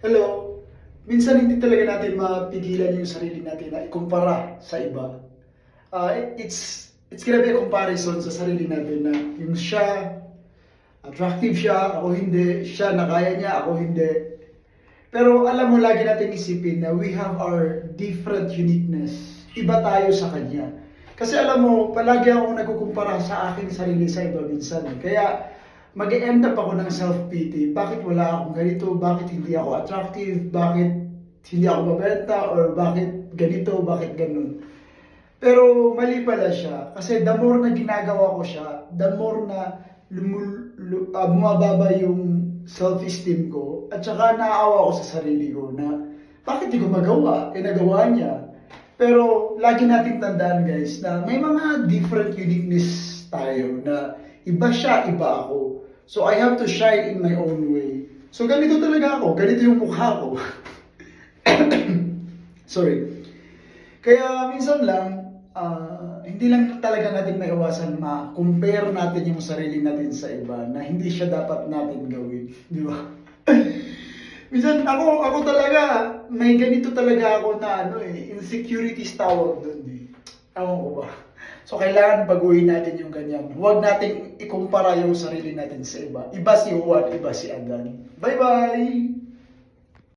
Hello. Minsan hindi talaga natin mapigilan yung sarili natin na ikumpara sa iba. It's gonna be a comparison sa sarili natin na yung siya, attractive siya, ako hindi, siya nakaya niya, ako hindi. Pero alam mo, lagi natin isipin na we have our different uniqueness. Iba tayo sa kanya. Kasi alam mo, palagi akong nagkukumpara sa aking sarili sa iba minsan. Kaya mag-end up ako ng self-pity. Bakit wala akong ganito? Bakit hindi ako attractive? Bakit hindi ako mabenta? Or bakit ganito? Bakit ganun? Pero mali pala siya. Kasi the more na ginagawa ko siya, the more na bumababa yung self-esteem ko. At saka naaawa ko sa sarili ko na bakit di ko magawa? Nagawa niya. Pero lagi nating tandaan guys na may mga different uniqueness tayo na iba siya, iba ako. So I have to shine in my own way. So ganito talaga ako, ganito yung mukha ko. Sorry. Kaya minsan lang, hindi lang talaga natin maiwasan ma-compare natin yung sarili natin sa iba na hindi siya dapat natin gawin. Di ba? Minsan ako talaga, may ganito talaga ako na insecurities tawag doon eh. Ewan ko ba? So kailangan baguhin natin yung ganyan. Huwag nating ikumpara yung sarili natin sa iba. Iba si Juan, iba si Adan. Bye-bye!